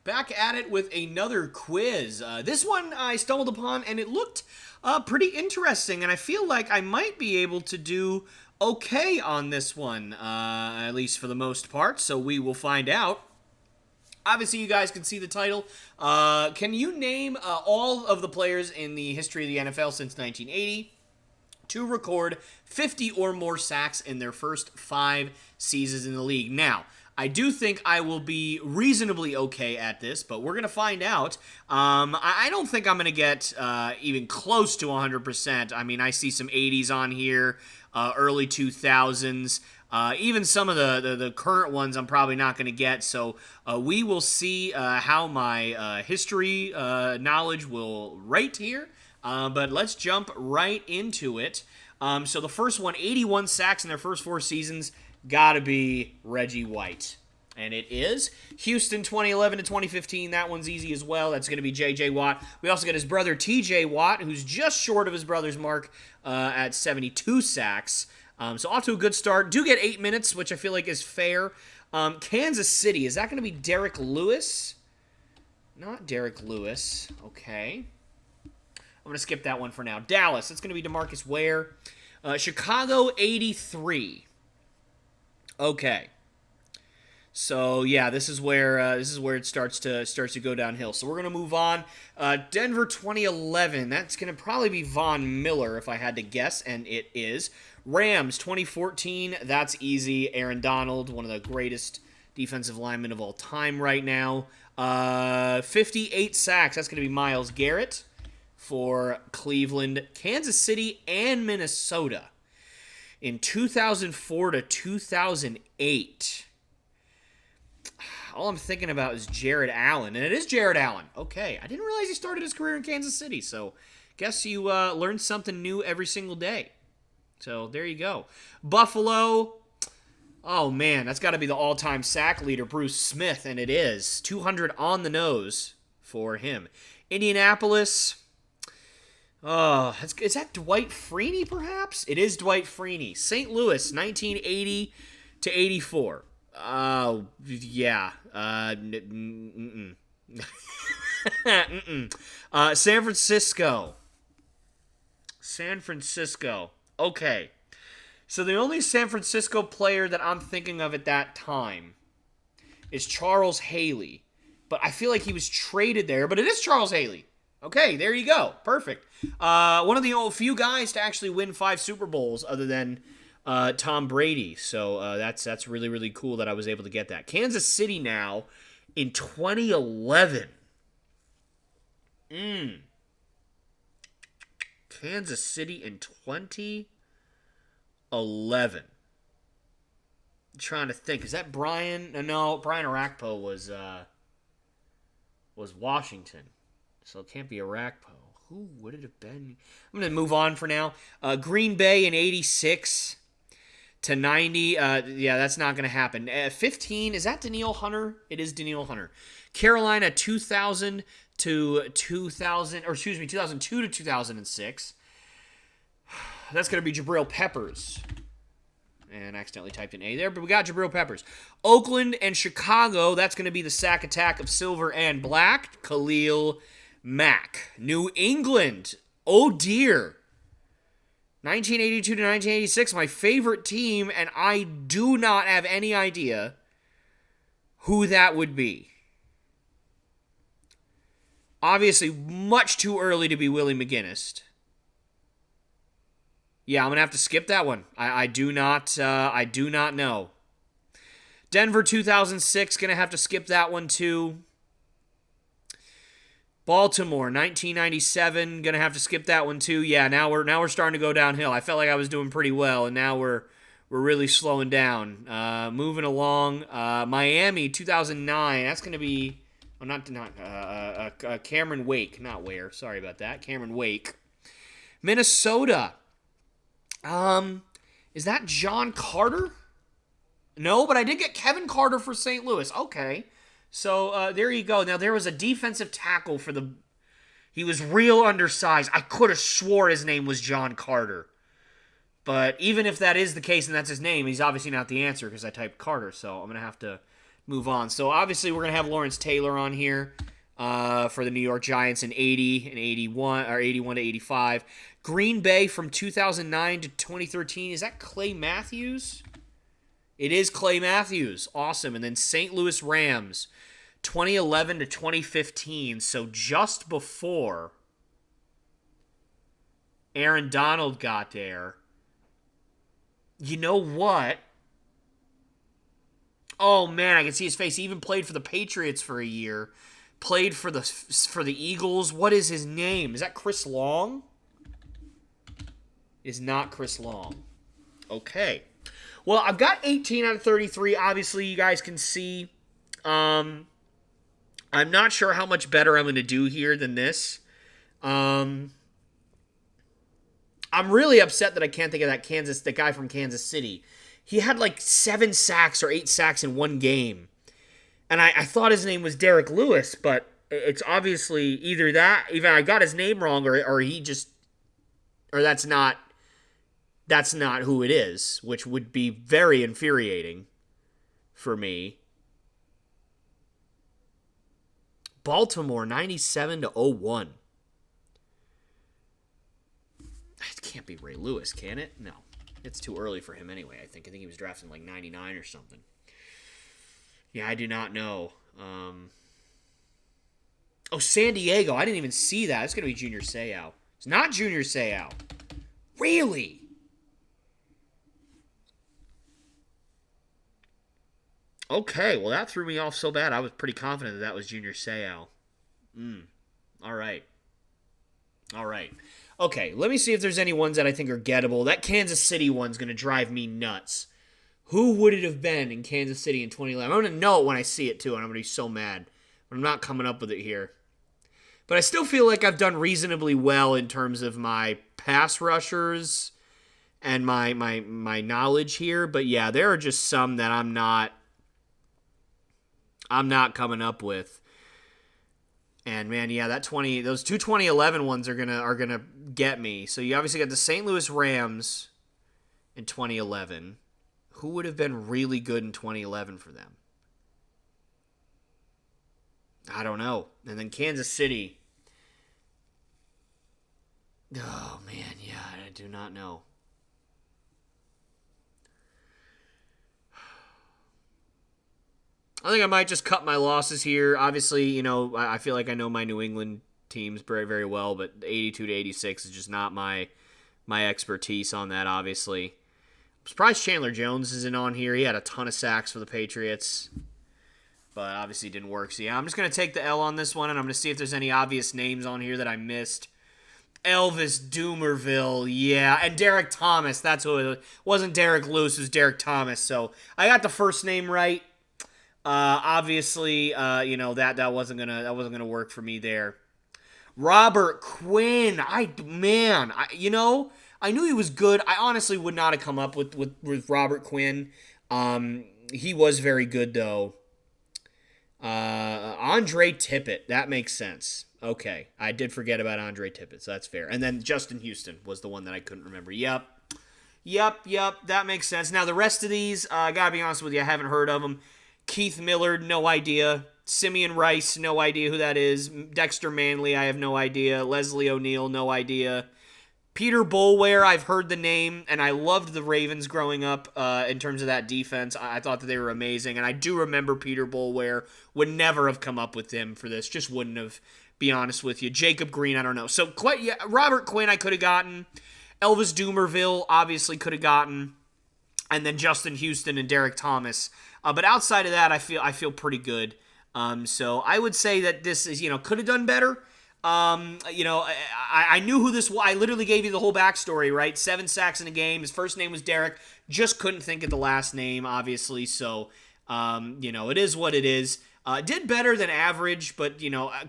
Back at it with another quiz. This one I stumbled upon and it looked pretty interesting, and I feel like I might be able to do okay on this one, at least for the most part, so we will find out. Obviously, you guys can see the title. Can you name all of the players in the history of the NFL since 1980 to record 50 or more sacks in their first 5 seasons in the league? Now, I do think I will be reasonably okay at this, but we're going to find out. I don't think I'm going to get even close to 100%. I mean, I see some 80s on here, early 2000s. Even some of the current ones I'm probably not going to get, so we will see how my history knowledge will rate here. But let's jump right into it. So the first one, 81 sacks in their first 4 seasons, gotta be Reggie White. And it is. Houston 2011 to 2015, that one's easy as well. That's going to be J.J. Watt. We also got his brother T.J. Watt, who's just short of his brother's mark at 72 sacks. So off to a good start. Do get 8 minutes, which I feel like is fair. Kansas City, is that going to be Derek Lewis? Not Derek Lewis. Okay. I'm going to skip that one for now. Dallas, it's going to be DeMarcus Ware. Chicago 83. Okay. So yeah, this is where it starts to go downhill. So we're gonna move on. Denver 2011. That's gonna probably be Von Miller if I had to guess, and it is. Rams 2014. That's easy. Aaron Donald, one of the greatest defensive linemen of all time right now. 58 sacks. That's gonna be Myles Garrett for Cleveland, Kansas City, and Minnesota in 2004 to 2008. All I'm thinking about is Jared Allen, and it is Jared Allen. Okay, I didn't realize he started his career in Kansas City, so guess you learn something new every single day. So there you go. Buffalo, oh man, that's got to be the all-time sack leader, Bruce Smith, and it is. 200 on the nose for him. Indianapolis, is that Dwight Freeney, perhaps? It is Dwight Freeney. St. Louis, 1980 to 84. Oh, yeah. San Francisco. San Francisco. Okay. So the only San Francisco player that I'm thinking of at that time is Charles Haley. But I feel like he was traded there, but it is Charles Haley. Okay, there you go. Perfect. One of the few guys to actually win 5 Super Bowls other than Tom Brady. So that's really, really cool that I was able to get that. Kansas City now in 2011. Kansas City in 2011. I'm trying to think. Is that Brian? No, Brian Orakpo was Washington. So it can't be Orakpo. Who would it have been? I'm going to move on for now. Green Bay in 86 to 90. Yeah, that's not going to happen. 15, is that Danielle Hunter? It is Danielle Hunter. Carolina 2000 to 2000, or excuse me, 2002 to 2006. That's going to be Jabril Peppers. And I accidentally typed an A there, but we got Jabril Peppers. Oakland and Chicago, that's going to be the sack attack of silver and black. Khalil Mack. New England, oh dear. 1982 to 1986, my favorite team, and I do not have any idea who that would be. Obviously, much too early to be Willie McGinnis. Yeah, I'm going to have to skip that one. I do not know. Denver 2006, going to have to skip that one too. Baltimore 1997, going to have to skip that one too. Yeah, now we're starting to go downhill. I felt like I was doing pretty well, and now we're really slowing down. Moving along. Miami 2009, that's going to be Cameron Wake, not Ware. Sorry about that. Cameron Wake. Minnesota. Is that John Carter? No, but I did get Kevin Carter for St. Louis. Okay. So, there you go. Now, there was a defensive tackle for the... He was real undersized. I could have swore his name was John Carter. But even if that is the case and that's his name, he's obviously not the answer because I typed Carter. So, I'm going to have to move on. So obviously we're gonna have Lawrence Taylor on here for the New York Giants in 80 and 81 or 81 to 85. Green Bay from 2009 to 2013. Is that Clay Matthews? It is Clay Matthews. Awesome. And then St. Louis Rams 2011 to 2015. So just before Aaron Donald got there. You know what? Oh man, I can see his face. He even played for the Patriots for a year. Played for the Eagles. What is his name? Is that Chris Long? Is not Chris Long. Okay. Well, I've got 18 out of 33. Obviously, you guys can see. I'm not sure how much better I'm going to do here than this. I'm really upset that I can't think of the guy from Kansas City. He had like 7 sacks or 8 sacks in one game. And I thought his name was Derek Lewis, but it's obviously either I got his name wrong or he just, or that's not who it is, which would be very infuriating for me. Baltimore 97 to 01. It can't be Ray Lewis, can it? No. It's too early for him anyway, I think. I think he was drafted in like 99 or something. Yeah, I do not know. San Diego. I didn't even see that. It's going to be Junior Seau. It's not Junior Seau. Really? Okay, well, that threw me off so bad. I was pretty confident that was Junior Seau. All right. Okay, let me see if there's any ones that I think are gettable. That Kansas City one's going to drive me nuts. Who would it have been in Kansas City in 2011? I'm going to know it when I see it, too, and I'm going to be so mad. But I'm not coming up with it here. But I still feel like I've done reasonably well in terms of my pass rushers and my knowledge here. But, yeah, there are just some that I'm not coming up with. And man, yeah, those two 2011 ones are gonna get me. So you obviously got the St. Louis Rams in 2011. Who would have been really good in 2011 for them? I don't know. And then Kansas City. Oh man, yeah, I do not know. I think I might just cut my losses here. Obviously, I feel like I know my New England teams very, very well, but 82 to 86 is just not my expertise on that, obviously. I'm surprised Chandler Jones isn't on here. He had a ton of sacks for the Patriots, but obviously didn't work. So, yeah, I'm just going to take the L on this one, and I'm going to see if there's any obvious names on here that I missed. Elvis Dumervil, yeah, and Derek Thomas. That's who it wasn't. Derek Lewis, it was Derek Thomas. So I got the first name right. Obviously, that wasn't gonna work for me there. Robert Quinn, I knew he was good. I honestly would not have come up with Robert Quinn. He was very good though. Andre Tippett, that makes sense. Okay, I did forget about Andre Tippett, so that's fair. And then Justin Houston was the one that I couldn't remember. Yep, that makes sense. Now the rest of these, I gotta be honest with you, I haven't heard of them. Keith Millard, no idea. Simeon Rice, no idea who that is. Dexter Manley, I have no idea. Leslie O'Neal, no idea. Peter Boulware, I've heard the name, and I loved the Ravens growing up in terms of that defense. I thought that they were amazing, and I do remember Peter Boulware. Would never have come up with him for this. Just wouldn't have, be honest with you. Jacob Green, I don't know. So, Robert Quinn I could have gotten. Elvis Dumervil, obviously could have gotten. And then Justin Houston and Derek Thomas. But outside of that, I feel pretty good. So I would say that this is, could have done better. I knew who this was. I literally gave you the whole backstory, right? 7 sacks in a game. His first name was Derek. Just couldn't think of the last name, obviously. So, it is what it is. Did better than average, but,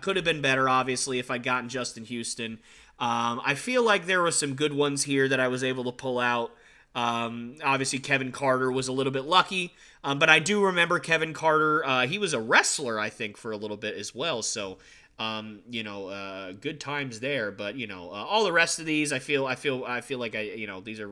could have been better, obviously, if I'd gotten Justin Houston. I feel like there were some good ones here that I was able to pull out. Obviously, Kevin Carter was a little bit lucky, but I do remember Kevin Carter. He was a wrestler, I think, for a little bit as well. So, good times there. But all the rest of these, I feel like these are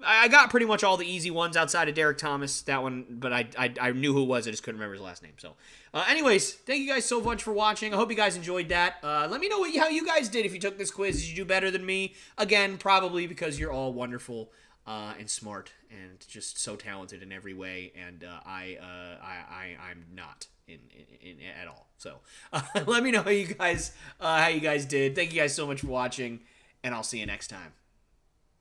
I got pretty much all the easy ones outside of Derek Thomas. That one, but I knew who it was. I just couldn't remember his last name. So, anyways, thank you guys so much for watching. I hope you guys enjoyed that. Let me know how you guys did if you took this quiz. Did you do better than me? Again, probably because you're all wonderful and smart and just so talented in every way, and I'm not in at all. So, let me know how you guys did. Thank you guys so much for watching, and I'll see you next time.